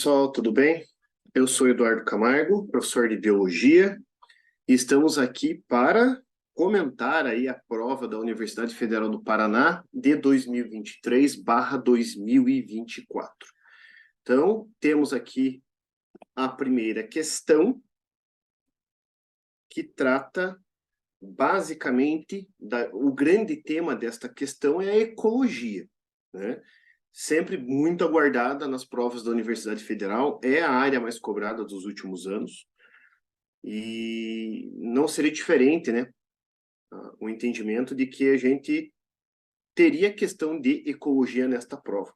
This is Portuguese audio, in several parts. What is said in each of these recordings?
Pessoal, tudo bem? Eu sou Eduardo Camargo, professor de Biologia, e estamos aqui para comentar aí a prova da Universidade Federal do Paraná de 2023/2024. Então, temos aqui a primeira questão, que trata basicamente, o grande tema desta questão é a ecologia, né? Sempre muito aguardada nas provas da Universidade Federal, é a área mais cobrada dos últimos anos, e não seria diferente, né? O entendimento de que a gente teria questão de ecologia nesta prova.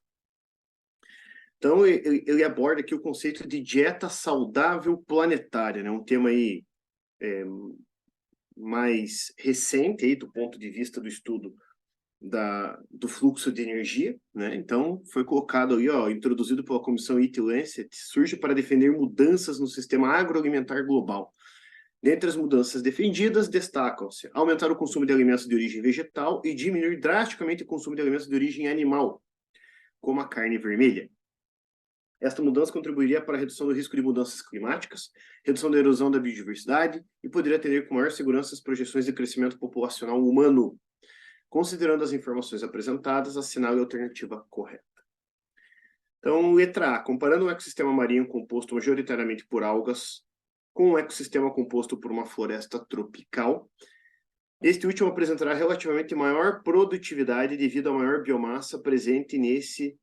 Então, ele aborda aqui o conceito de dieta saudável planetária, né? Um tema aí mais recente aí, do ponto de vista do estudo do fluxo de energia, né? Então, foi colocado aí, ó, introduzido pela Comissão IT-Lancet, surge para defender mudanças no sistema agroalimentar global. Dentre as mudanças defendidas, destacam-se aumentar o consumo de alimentos de origem vegetal e diminuir drasticamente o consumo de alimentos de origem animal, como a carne vermelha. Esta mudança contribuiria para a redução do risco de mudanças climáticas, redução da erosão da biodiversidade e poderia atender com maior segurança as projeções de crescimento populacional humano. Considerando as informações apresentadas, assinale a alternativa correta. Então, letra A. Comparando um ecossistema marinho composto majoritariamente por algas com um ecossistema composto por uma floresta tropical, este último apresentará relativamente maior produtividade devido à maior biomassa presente nesse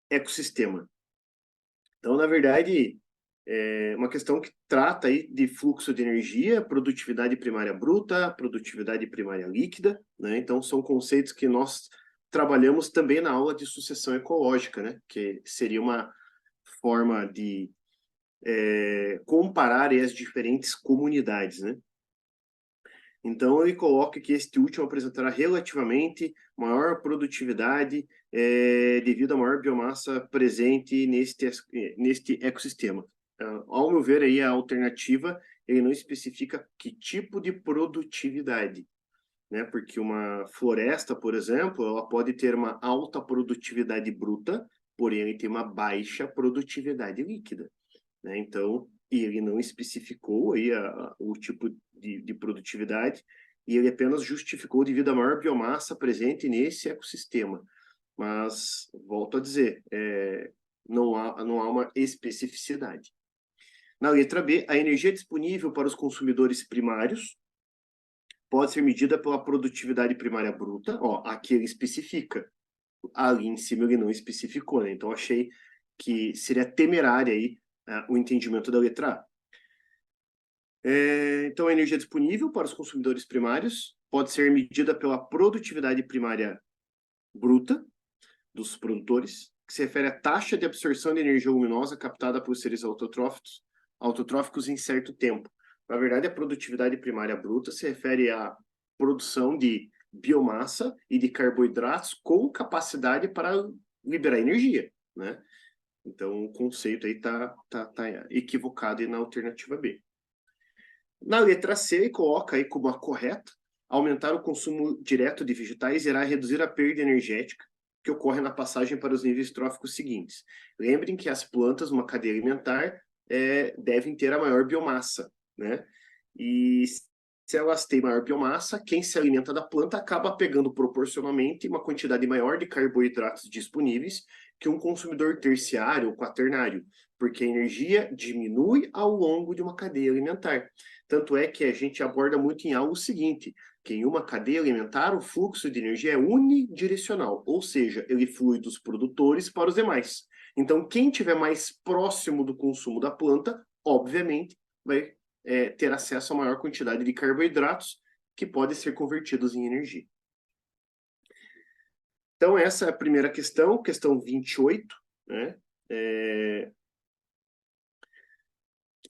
ecossistema. Então, na verdade, é uma questão que trata aí de fluxo de energia, produtividade primária bruta, produtividade primária líquida, né? Então, são conceitos que nós trabalhamos também na aula de sucessão ecológica, né? Que seria uma forma de comparar as diferentes comunidades, né? Então, ele coloca que este último apresentará relativamente maior produtividade devido à maior biomassa presente neste ecossistema. Ao meu ver, aí a alternativa, ele não especifica que tipo de produtividade, né? Porque uma floresta, por exemplo, ela pode ter uma alta produtividade bruta, porém ele tem uma baixa produtividade líquida, né? Então, e ele não especificou aí o tipo de produtividade, e ele apenas justificou devido à maior biomassa presente nesse ecossistema. Mas, volto a dizer, não há uma especificidade. Na letra B, a energia disponível para os consumidores primários pode ser medida pela produtividade primária bruta. Ó, aqui ele especifica. Ali em cima ele não especificou, né? Então achei que seria temerário aí o entendimento da letra A. Então, a energia disponível para os consumidores primários pode ser medida pela produtividade primária bruta dos produtores, que se refere à taxa de absorção de energia luminosa captada por seres autotróficos em certo tempo. Na verdade, a produtividade primária bruta se refere à produção de biomassa e de carboidratos com capacidade para liberar energia, né? Então, o conceito aí tá equivocado aí na alternativa B. Na letra C, ele coloca aí como a correta: aumentar o consumo direto de vegetais irá reduzir a perda energética que ocorre na passagem para os níveis tróficos seguintes. Lembrem que as plantas, uma cadeia alimentar, devem ter a maior biomassa, né? E se elas têm maior biomassa, quem se alimenta da planta acaba pegando proporcionalmente uma quantidade maior de carboidratos disponíveis que um consumidor terciário ou quaternário, porque a energia diminui ao longo de uma cadeia alimentar. Tanto é que a gente aborda muito em aula o seguinte, que em uma cadeia alimentar o fluxo de energia é unidirecional, ou seja, ele flui dos produtores para os demais. Então, quem estiver mais próximo do consumo da planta, obviamente, vai ter acesso a maior quantidade de carboidratos que podem ser convertidos em energia. Então, essa é a primeira questão, questão 28, né?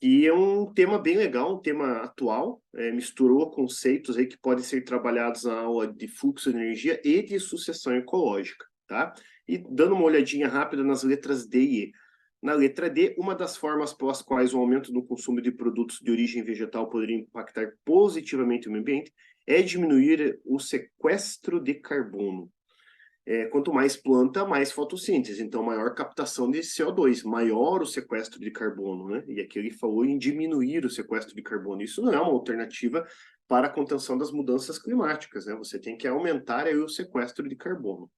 E é um tema bem legal, um tema atual, misturou conceitos aí que podem ser trabalhados na aula de fluxo de energia e de sucessão ecológica, tá? E dando uma olhadinha rápida nas letras D e E. Na letra D, uma das formas pelas quais o aumento no consumo de produtos de origem vegetal poderia impactar positivamente o meio ambiente é diminuir o sequestro de carbono. quanto mais planta, mais fotossíntese. Então, maior captação de CO2, maior o sequestro de carbono, né? E aqui ele falou em diminuir o sequestro de carbono. Isso não é uma alternativa para a contenção das mudanças climáticas, né? Você tem que aumentar aí o sequestro de carbono.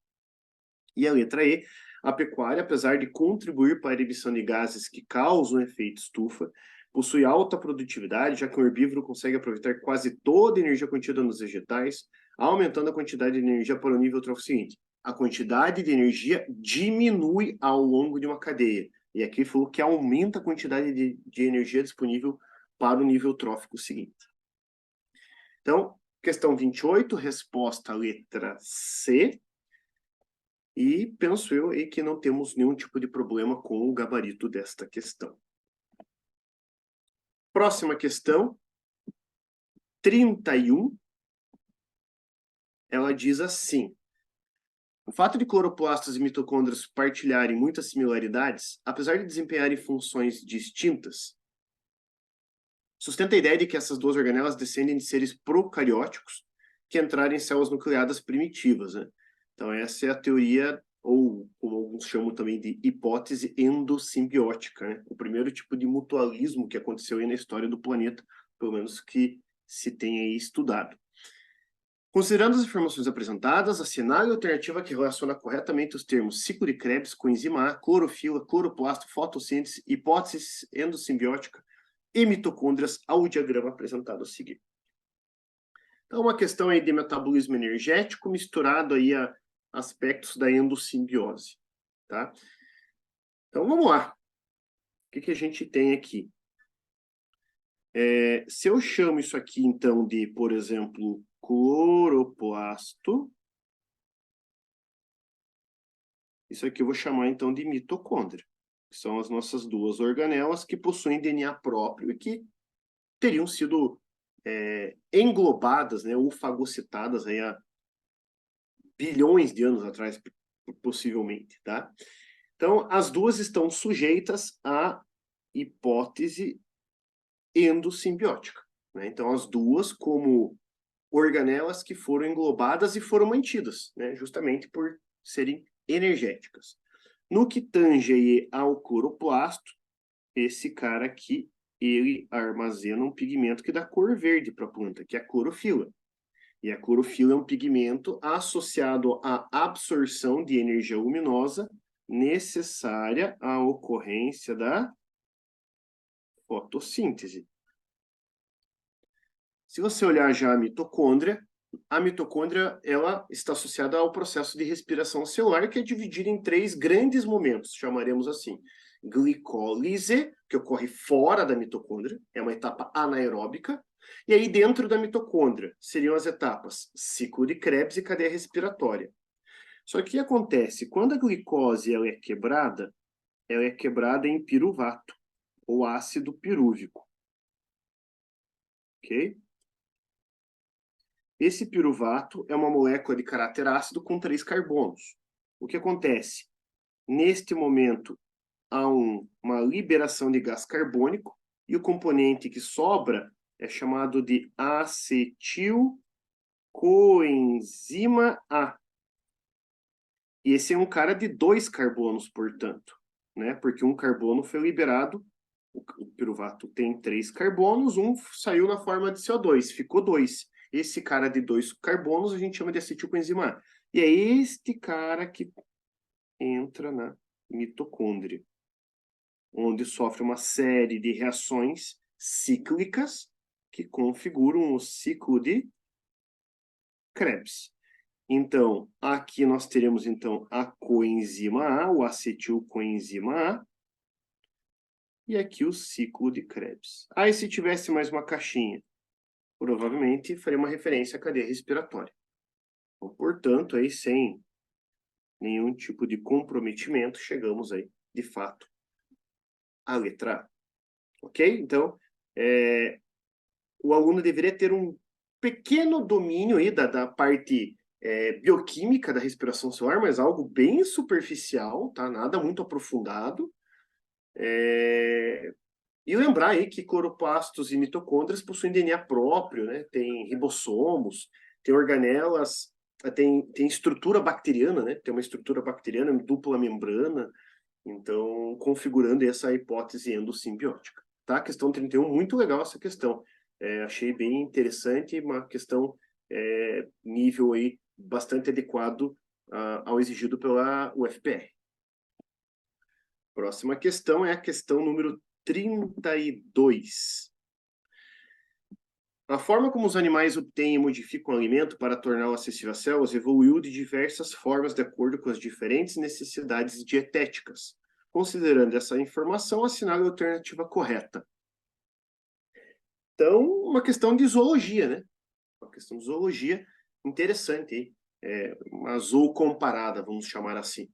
E a letra E, a pecuária, apesar de contribuir para a emissão de gases que causam efeito estufa, possui alta produtividade, já que o herbívoro consegue aproveitar quase toda a energia contida nos vegetais, aumentando a quantidade de energia para o nível trófico seguinte. A quantidade de energia diminui ao longo de uma cadeia. E aqui falou que aumenta a quantidade de energia disponível para o nível trófico seguinte. Então, questão 28, resposta letra C. E penso eu aí que não temos nenhum tipo de problema com o gabarito desta questão. Próxima questão, 31. Ela diz assim: o fato de cloroplastos e mitocôndrias partilharem muitas similaridades, apesar de desempenharem funções distintas, sustenta a ideia de que essas duas organelas descendem de seres procarióticos que entraram em células nucleadas primitivas, né? Então essa é a teoria, ou como alguns chamam também de hipótese endossimbiótica, né? O primeiro tipo de mutualismo que aconteceu aí na história do planeta, pelo menos que se tem aí estudado. Considerando as informações apresentadas, assinale a alternativa que relaciona corretamente os termos ciclo de Krebs, coenzima A, clorofila, cloroplasto, fotossíntese, hipótese endossimbiótica e mitocôndrias ao diagrama apresentado a seguir. Então, uma questão aí de metabolismo energético misturado aí a aspectos da endossimbiose, tá? Então, vamos lá. O que a gente tem aqui? Se eu chamo isso aqui, então, de, por exemplo, cloroplasto, isso aqui eu vou chamar, então, de mitocôndria, que são as nossas duas organelas que possuem DNA próprio e que teriam sido englobadas, né, ou fagocitadas aí há bilhões de anos atrás, possivelmente, tá? Então, as duas estão sujeitas à hipótese endossimbiótica, né? Então, as duas como organelas que foram englobadas e foram mantidas, né? Justamente por serem energéticas. No que tange ao cloroplasto, esse cara aqui, ele armazena um pigmento que dá cor verde para a planta, que é a clorofila. E a clorofila é um pigmento associado à absorção de energia luminosa necessária à ocorrência da fotossíntese. Se você olhar já a mitocôndria ela está associada ao processo de respiração celular, que é dividido em três grandes momentos, chamaremos assim. Glicólise, que ocorre fora da mitocôndria, é uma etapa anaeróbica, e aí dentro da mitocôndria seriam as etapas ciclo de Krebs e cadeia respiratória. Só que o que acontece? Quando a glicose ela é quebrada em piruvato, ou ácido pirúvico. Ok? Esse piruvato é uma molécula de caráter ácido com 3 carbonos. O que acontece? Neste momento, há uma liberação de gás carbônico e o componente que sobra é chamado de acetilcoenzima A. E esse é um cara de 2 carbonos, portanto, né? Porque um carbono foi liberado, o piruvato tem 3 carbonos, um saiu na forma de CO2, ficou 2. Esse cara de 2 carbonos a gente chama de acetilcoenzima A. E é este cara que entra na mitocôndria, onde sofre uma série de reações cíclicas que configuram o ciclo de Krebs. Então, aqui nós teremos então a coenzima A, o acetilcoenzima A, e aqui o ciclo de Krebs. Aí, se tivesse mais uma caixinha, provavelmente faria uma referência à cadeia respiratória. Então, portanto, aí sem nenhum tipo de comprometimento, chegamos aí, de fato, à letra A. Ok? Então, o aluno deveria ter um pequeno domínio aí da parte bioquímica da respiração celular, mas algo bem superficial, tá? Nada muito aprofundado. E lembrar aí que cloroplastos e mitocôndrias possuem DNA próprio, né? Tem ribossomos, tem organelas tem estrutura bacteriana, né? Tem uma estrutura bacteriana em dupla membrana, então configurando essa hipótese endossimbiótica. Tá? Questão 31, muito legal essa questão. Achei bem interessante, uma questão nível aí bastante adequado ao exigido pela UFPR. Próxima questão é a questão número 32. A forma como os animais obtêm e modificam o alimento para torná-lo acessível às células evoluiu de diversas formas de acordo com as diferentes necessidades dietéticas. Considerando essa informação, assinale a alternativa correta. Então, uma questão de zoologia, né? Uma questão de zoologia interessante, hein? Uma zoocomparada, vamos chamar assim.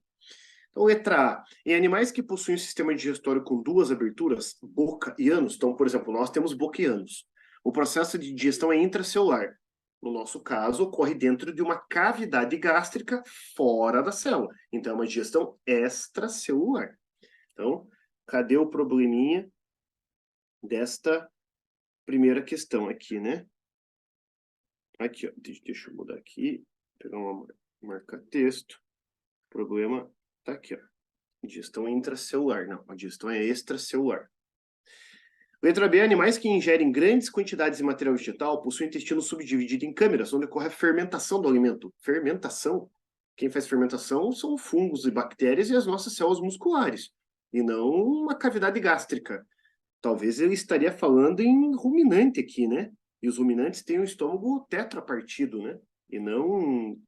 Então, letra A. Em animais que possuem um sistema digestório com duas aberturas, boca e ânus, então, por exemplo, nós temos boca e ânus. O processo de digestão é intracelular. No nosso caso, ocorre dentro de uma cavidade gástrica fora da célula. Então, é uma digestão extracelular. Então, cadê o probleminha desta primeira questão aqui, né? Aqui, ó. Deixa eu mudar aqui. Pegar uma marca-texto. O problema tá aqui, ó. Digestão intracelular. Não, a digestão é extracelular. Letra B. Animais que ingerem grandes quantidades de material vegetal possuem intestino subdividido em câmeras, onde ocorre a fermentação do alimento. Fermentação? Quem faz fermentação são fungos e bactérias e as nossas células musculares, e não uma cavidade gástrica. Talvez ele estaria falando em ruminante aqui, né? E os ruminantes têm um estômago tetrapartido, né? E não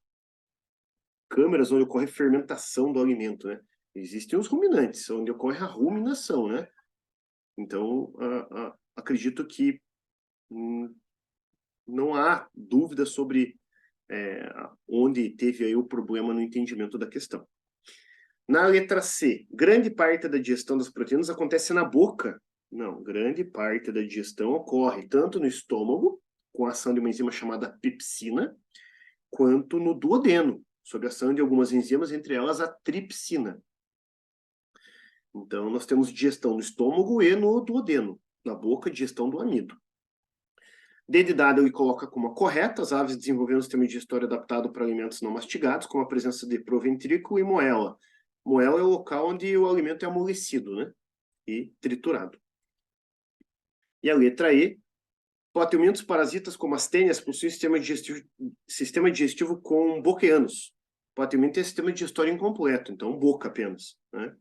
câmeras onde ocorre fermentação do alimento, né? Existem os ruminantes, onde ocorre a ruminação, né? Então, acredito que não há dúvida sobre onde teve aí o problema no entendimento da questão. Na letra C, grande parte da digestão das proteínas acontece na boca. Não, grande parte da digestão ocorre tanto no estômago, com a ação de uma enzima chamada pepsina, quanto no duodeno, sob a ação de algumas enzimas, entre elas a tripsina. Então, nós temos digestão no estômago e no duodeno. Na boca, digestão do amido. D de dado ele coloca como a correta. As aves desenvolveram um sistema digestório adaptado para alimentos não mastigados, com a presença de proventrículo e moela. Moela é o local onde o alimento é amolecido, né? E triturado. E a letra E. Plateumintos parasitas como as tênias possuem sistema digestivo com boca e ânus. Plateuminto é sistema digestório incompleto, então boca apenas, né?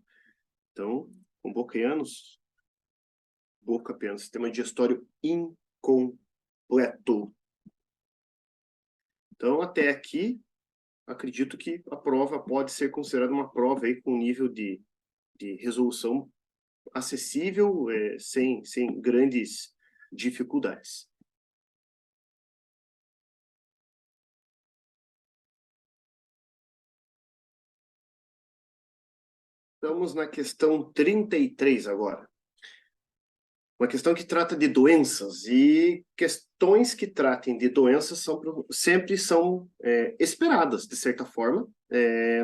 Então, com boca e ânus, boca apenas, sistema digestório incompleto. Então, até aqui, acredito que a prova pode ser considerada uma prova aí com nível de resolução acessível, sem grandes dificuldades. Estamos na questão 33 agora. Uma questão que trata de doenças, e questões que tratem de doenças sempre são esperadas, de certa forma,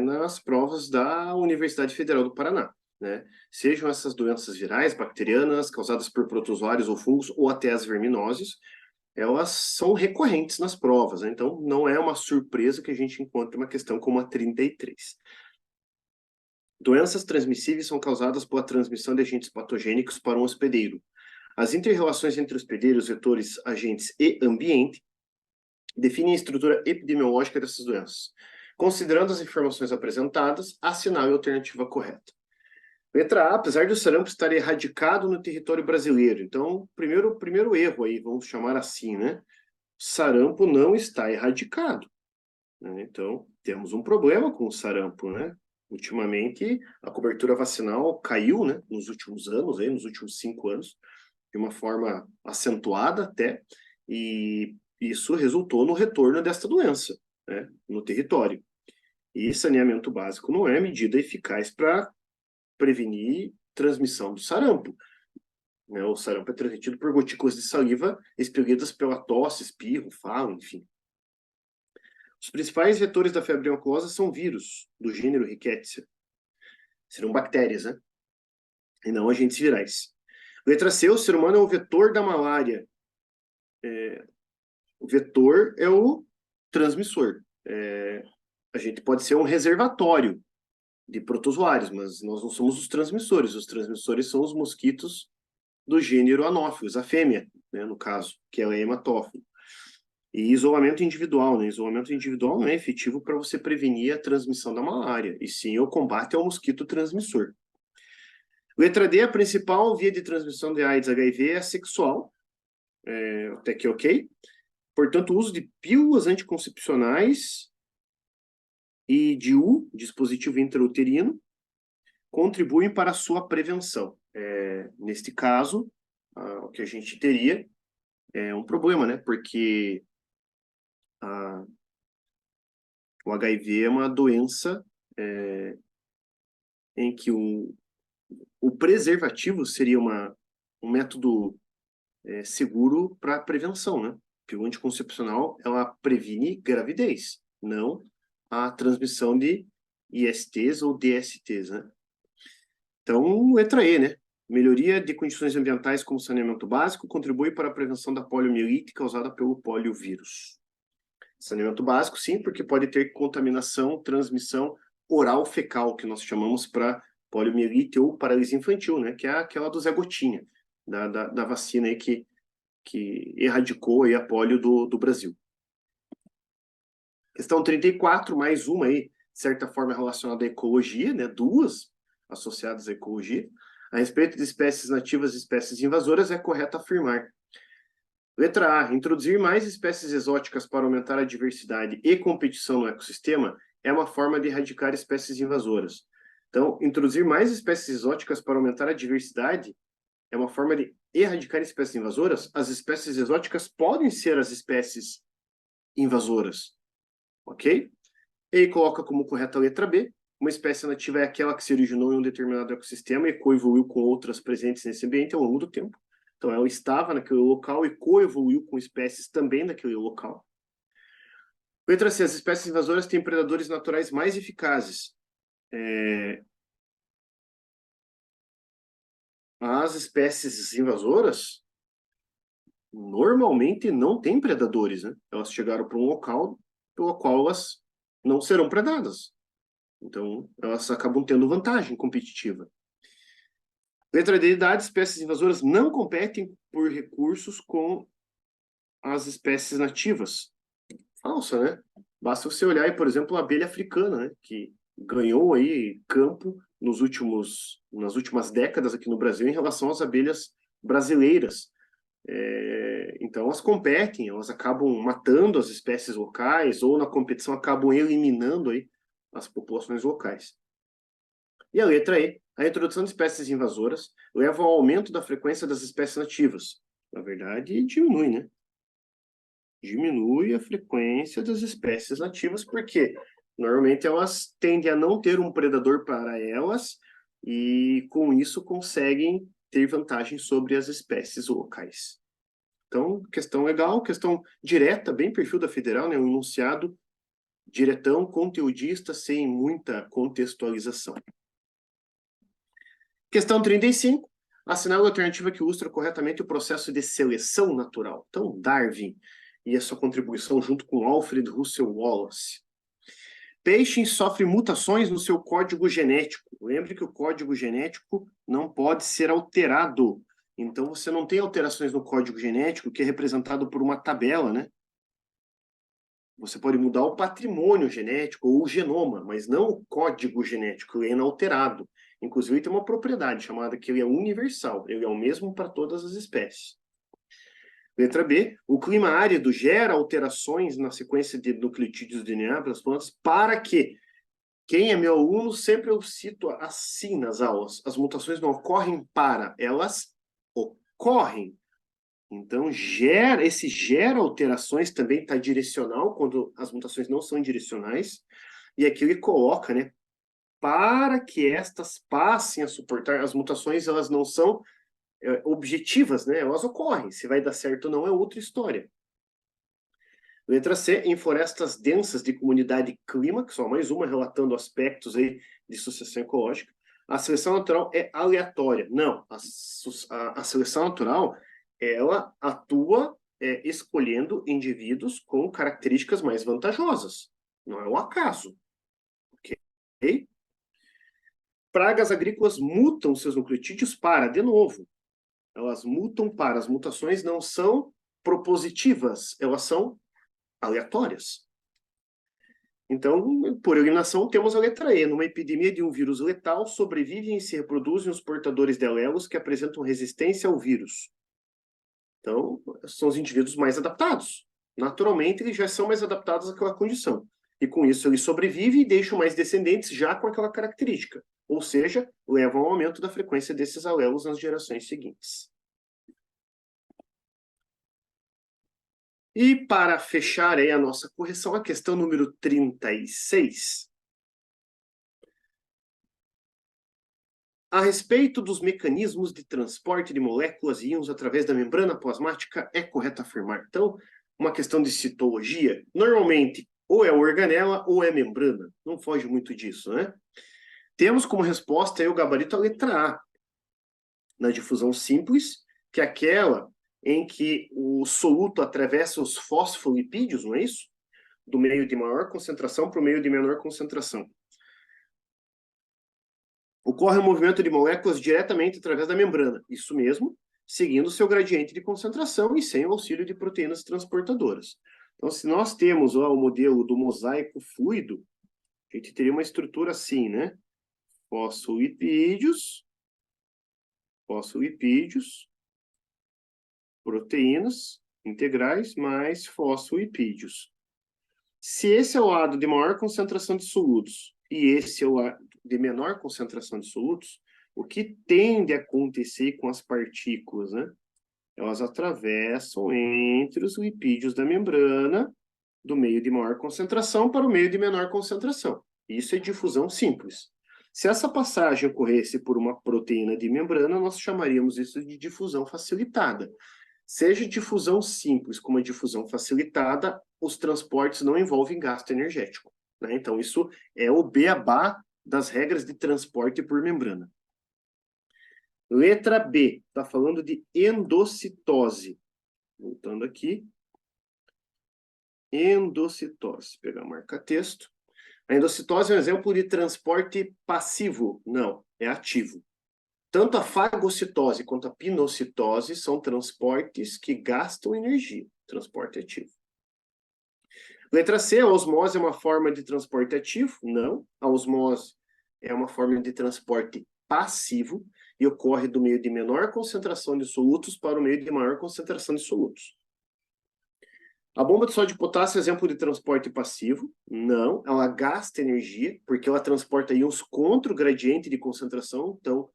nas provas da Universidade Federal do Paraná, né? Sejam essas doenças virais, bacterianas, causadas por protozoários ou fungos, ou até as verminoses, elas são recorrentes nas provas, né? Então não é uma surpresa que a gente encontre uma questão como a 33. Doenças transmissíveis são causadas pela transmissão de agentes patogênicos para um hospedeiro. As inter-relações entre hospedeiros, vetores, agentes e ambiente definem a estrutura epidemiológica dessas doenças. Considerando as informações apresentadas, assinale a alternativa correta. Letra A, apesar do sarampo estar erradicado no território brasileiro. Então, primeiro erro aí, vamos chamar assim, né? Sarampo não está erradicado, né? Então, temos um problema com o sarampo, né? Ultimamente, a cobertura vacinal caiu, né? Nos últimos anos, aí, nos últimos 5 anos, de uma forma acentuada até, e isso resultou no retorno desta doença, né, no território. E saneamento básico não é medida eficaz para prevenir transmissão do sarampo, né? O sarampo é transmitido por gotículas de saliva expelidas pela tosse, espirro, falo, enfim. Os principais vetores da febre oncosa são vírus, do gênero Rickettsia. Serão bactérias, né? E não agentes virais. Letra C, o ser humano é o vetor da malária. O vetor é o transmissor. a gente pode ser um reservatório de protozoários, mas nós não somos os transmissores. Os transmissores são os mosquitos do gênero Anopheles, a fêmea, né, no caso, que ela é hematófilo. E isolamento individual, né? Isolamento individual não é efetivo para você prevenir a transmissão da malária, e sim o combate ao mosquito transmissor. Letra D, a principal via de transmissão de AIDS HIV é a sexual, até que ok. Portanto, o uso de pílulas anticoncepcionais e DIU, dispositivo intrauterino, contribuem para a sua prevenção. Neste caso, o que a gente teria é um problema, né? Porque o HIV é uma doença em que o preservativo seria um método seguro para prevenção, né? Pílula anticoncepcional, ela previne gravidez, não a transmissão de ISTs ou DSTs, né? Então, letra E, né? Melhoria de condições ambientais como saneamento básico contribui para a prevenção da poliomielite causada pelo poliovírus. Saneamento básico, sim, porque pode ter contaminação, transmissão oral fecal, que nós chamamos para poliomielite ou paralisia infantil, né? Que é aquela do Zé Gotinha, da vacina aí que erradicou aí a polio do Brasil. Questão 34, mais uma aí, de certa forma relacionada à ecologia, né? Duas associadas à ecologia. A respeito de espécies nativas e espécies invasoras, é correto afirmar. Letra A. Introduzir mais espécies exóticas para aumentar a diversidade e competição no ecossistema é uma forma de erradicar espécies invasoras. Então, introduzir mais espécies exóticas para aumentar a diversidade é uma forma de erradicar espécies invasoras. As espécies exóticas podem ser as espécies invasoras, ok? E coloca como correta a letra B. Uma espécie nativa é aquela que se originou em um determinado ecossistema e coevoluiu com outras presentes nesse ambiente ao longo do tempo. Então, ela estava naquele local e coevoluiu com espécies também naquele local. Letra C. As espécies invasoras têm predadores naturais mais eficazes. As espécies invasoras normalmente não têm predadores, né? Elas chegaram para um local pelo qual elas não serão predadas. Então, elas acabam tendo vantagem competitiva. Letra D, idade, espécies invasoras não competem por recursos com as espécies nativas. Falsa, né? Basta você olhar, por exemplo, a abelha africana, né? Que ganhou aí campo nas últimas décadas aqui no Brasil em relação às abelhas brasileiras. Então, elas competem, elas acabam matando as espécies locais ou na competição acabam eliminando aí as populações locais. E a letra E, a introdução de espécies invasoras leva ao aumento da frequência das espécies nativas. Na verdade, diminui, né? Diminui a frequência das espécies nativas, porque normalmente elas tendem a não ter um predador para elas e, com isso, conseguem ter vantagem sobre as espécies locais. Então, questão legal, questão direta, bem perfil da Federal, né? Um enunciado diretão, conteudista, sem muita contextualização. Questão 35. Assinale a alternativa que ilustra corretamente o processo de seleção natural. Então, Darwin e a sua contribuição junto com Alfred Russel Wallace. Peixe sofre mutações no seu código genético. Lembre que o código genético não pode ser alterado. Então, você não tem alterações no código genético, que é representado por uma tabela, né? Você pode mudar o patrimônio genético ou o genoma, mas não o código genético, ele é inalterado. Inclusive, ele tem uma propriedade chamada que ele é universal, ele é o mesmo para todas as espécies. Letra B, o clima árido gera alterações na sequência de nucleotídeos de DNA das plantas para que, quem é meu aluno, sempre eu cito assim nas aulas, as mutações não ocorrem para, elas ocorrem. Então, gera alterações também está direcional, quando as mutações não são direcionais, e aqui ele coloca, né, para que estas passem a suportar, as mutações elas não são objetivas, né, elas ocorrem, se vai dar certo ou não é outra história. Letra C, em florestas densas de comunidade clímax, só mais uma relatando aspectos aí de sucessão ecológica, a seleção natural é aleatória. Não, a seleção natural ela atua escolhendo indivíduos com características mais vantajosas. não é o acaso. Ok? Pragas agrícolas mutam seus nucleotídeos para, de novo, elas mutam para. As mutações não são propositivas, elas são aleatórias. Então, por eliminação, temos a letra E. Numa epidemia de um vírus letal, sobrevivem e se reproduzem os portadores de alelos que apresentam resistência ao vírus. Então, são os indivíduos mais adaptados. Naturalmente, eles já são mais adaptados àquela condição. E com isso, eles sobrevivem e deixam mais descendentes já com aquela característica. Ou seja, levam ao aumento da frequência desses alelos nas gerações seguintes. E para fechar aí a nossa correção, a questão número 36. A respeito dos mecanismos de transporte de moléculas e íons através da membrana plasmática, é correto afirmar. Então, uma questão de citologia, normalmente, ou é organela ou é membrana. Não foge muito disso, né? Temos como resposta aí o gabarito a letra A, na difusão simples, que é aquela em que o soluto atravessa os fosfolipídios, não é isso? Do meio de maior concentração para o meio de menor concentração. Ocorre o movimento de moléculas diretamente através da membrana, isso mesmo, seguindo seu gradiente de concentração e sem o auxílio de proteínas transportadoras. Então, se nós temos o modelo do mosaico fluido, a gente teria uma estrutura assim, né? Fosfolipídios, proteínas integrais mais fosfolipídios. Se esse é o lado de maior concentração de solutos e esse é o lado de menor concentração de solutos, o que tende a acontecer com as partículas, né? Elas atravessam entre os lipídios da membrana do meio de maior concentração para o meio de menor concentração. Isso é difusão simples. Se essa passagem ocorresse por uma proteína de membrana, nós chamaríamos isso de difusão facilitada. Seja difusão simples como a difusão facilitada, os transportes não envolvem gasto energético, né? Então, isso é o beabá das regras de transporte por membrana. Letra B, está falando de endocitose. Voltando aqui. Endocitose. Vou pegar a marca-texto. A endocitose é um exemplo de transporte passivo. Não, é ativo. Tanto a fagocitose quanto a pinocitose são transportes que gastam energia. Transporte ativo. Letra C, a osmose é uma forma de transporte ativo? Não. A osmose é uma forma de transporte passivo e ocorre do meio de menor concentração de solutos para o meio de maior concentração de solutos. A bomba de sódio e potássio é exemplo de transporte passivo? Não. Ela gasta energia, porque ela transporta íons contra o gradiente de concentração, então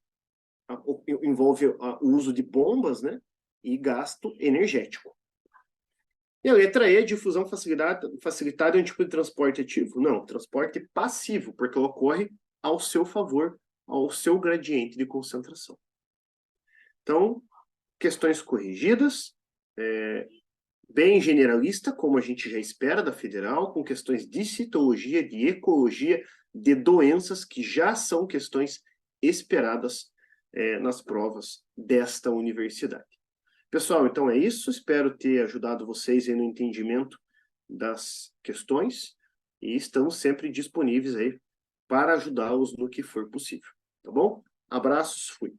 envolve o uso de bombas, né? E gasto energético. E a letra E, difusão facilitada é um tipo de transporte ativo? Não, transporte passivo, porque ela ocorre ao seu favor, ao seu gradiente de concentração. Então, questões corrigidas, bem generalista, como a gente já espera da federal, com questões de citologia, de ecologia, de doenças, que já são questões esperadas nas provas desta universidade. Pessoal, então é isso. Espero ter ajudado vocês aí no entendimento das questões e estamos sempre disponíveis aí para ajudá-los no que for possível. Tá bom? Abraços, fui.